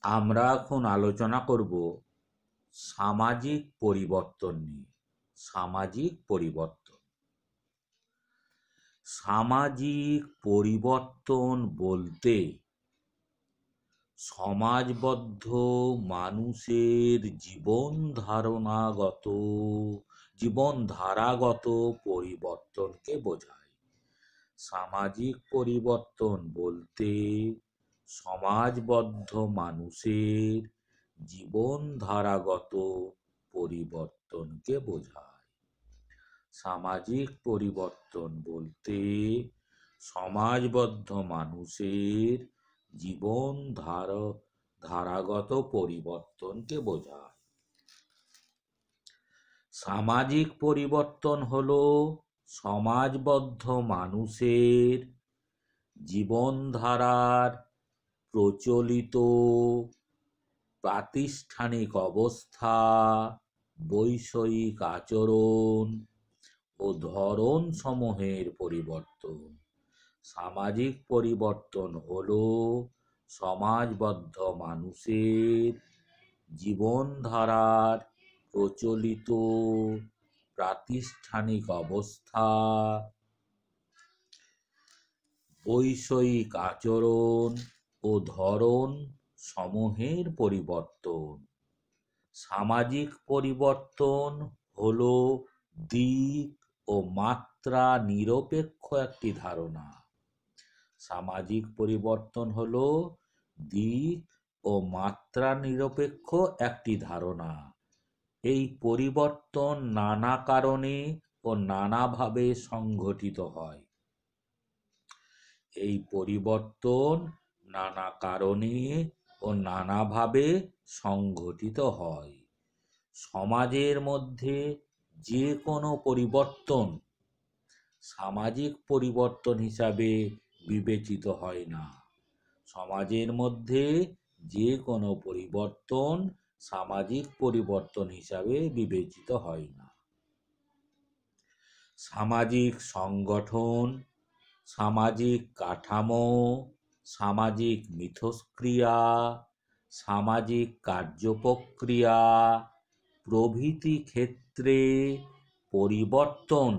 আমরা এখন আলোচনা করব সামাজিক পরিবর্তন নিয়ে। সামাজিক পরিবর্তন সামাজিক পরিবর্তন বলতে সমাজবদ্ধ মানুষের জীবনধারাগত পরিবর্তনকে বোঝায়। সামাজিক পরিবর্তন বলতে সমাজবদ্ধ মানুষের জীবনধারাগত পরিবর্তনকে বোঝায়। সামাজিক পরিবর্তন বলতে সমাজবদ্ধ মানুষের জীবনধারাগত পরিবর্তনকে বোঝায়। সামাজিক পরিবর্তন হলো সমাজবদ্ধ মানুষের জীবনধারার প্রচলিত প্রাতিষ্ঠানিক অবস্থা, বৈষয়িক আচরণ ও ধরন সমূহের পরিবর্তন। সামাজিক পরিবর্তন হলো সমাজবদ্ধ মানুষের জীবনধারার প্রচলিত প্রাতিষ্ঠানিক অবস্থা, বৈষয়িক আচরণ ও ধরন সমূহের পরিবর্তন। সামাজিক পরিবর্তন হলো দিক ও মাত্রা নিরপেক্ষ একটি ধারণা। সামাজিক পরিবর্তন হলো দিক ও মাত্রা নিরপেক্ষ একটি ধারণা। এই পরিবর্তন নানা কারণে ও নানাভাবে সংঘটিত হয়। এই পরিবর্তন নানা কারণে ও নানাভাবে সংঘটিত হয়। সমাজের মধ্যে যে কোনো পরিবর্তন সামাজিক পরিবর্তন হিসাবে বিবেচিত হয় না। সমাজের মধ্যে যে কোনো পরিবর্তন সামাজিক পরিবর্তন হিসাবে বিবেচিত হয় না। সামাজিক সংগঠন, সামাজিক কাঠামো, সামাজিক মিথস্ক্রিয়া, সামাজিক কার্যপ্রক্রিয়া প্রভৃতি ক্ষেত্রে পরিবর্তন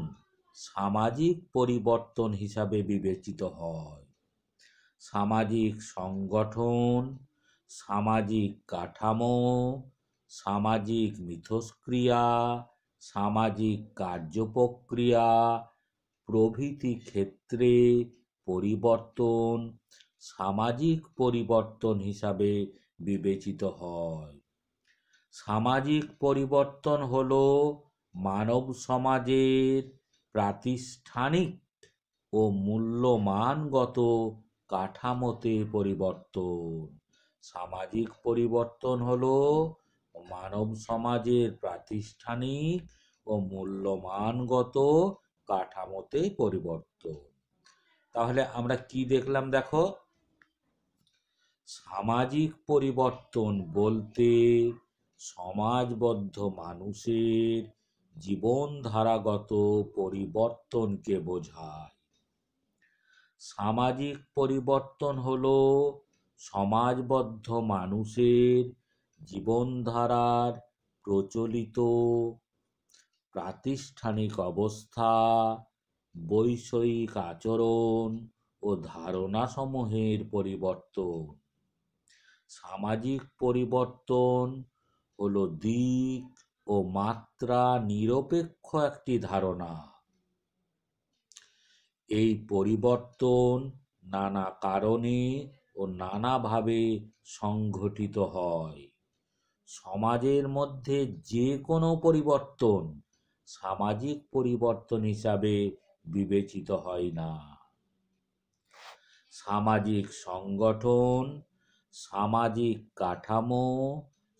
সামাজিক পরিবর্তন হিসাবে বিবেচিত হয়। সামাজিক সংগঠন, সামাজিক কাঠামো, সামাজিক মিথস্ক্রিয়া, সামাজিক কার্যপ্রক্রিয়া প্রভৃতি ক্ষেত্রে পরিবর্তন সামাজিক পরিবর্তন হিসাবে বিবেচিত হয়। সামাজিক পরিবর্তন হলো মানব সমাজের প্রাতিষ্ঠানিক ও মূল্যমানগত কাঠামোতে পরিবর্তন। সামাজিক পরিবর্তন হলো মানব সমাজের প্রাতিষ্ঠানিক ও মূল্যমানগত কাঠামোতে পরিবর্তন। তাহলে আমরা কি দেখলাম দেখো, সামাজিক পরিবর্তন বলতে সমাজবদ্ধ মানুষের জীবনধারাগত পরিবর্তনকে বোঝায়। সামাজিক পরিবর্তন হলো সমাজবদ্ধ মানুষের জীবনধারার প্রচলিত প্রাতিষ্ঠানিক অবস্থা, বৈষয়িক আচরণ ও ধারণাসমূহের পরিবর্তন। সামাজিক পরিবর্তন হলো দিক ও মাত্রা নিরপেক্ষ একটি ধারণা। এই পরিবর্তন নানা কারণে ও নানাভাবে সংঘটিত হয়। সমাজের মধ্যে যে কোনো পরিবর্তন সামাজিক পরিবর্তন হিসাবে বিবেচিত হয় না। সামাজিক সংগঠন, সামাজিক কাঠামো,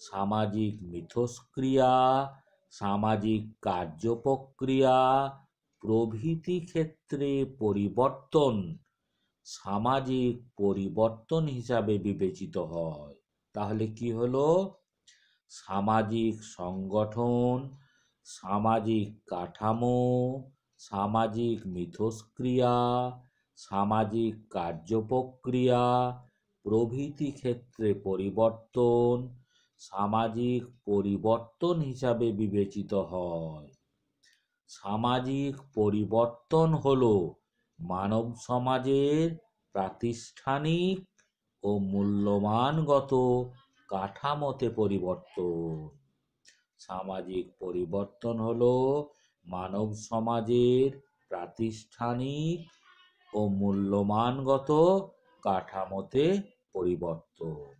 সামাজিক মিথস্ক্রিয়া, সামাজিক কার্যপ্রক্রিয়া প্রভৃতি ক্ষেত্রে পরিবর্তন সামাজিক পরিবর্তন হিসাবে বিবেচিত হয়। তাহলে কি হলো, সামাজিক সংগঠন, সামাজিক কাঠামো, সামাজিক মিথস্ক্রিয়া, সামাজিক কার্যপ্রক্রিয়া প্রভৃতি ক্ষেত্রে পরিবর্তন সামাজিক পরিবর্তন হিসাবে বিবেচিত হয়। সামাজিক পরিবর্তন হলো মানব সমাজের প্রাতিষ্ঠানিক ও মূল্যমানগত কাঠামোতে পরিবর্তন। সামাজিক পরিবর্তন হলো মানব সমাজের প্রাতিষ্ঠানিক ও মূল্যমানগত কাঠামোতে পরিবর্তন।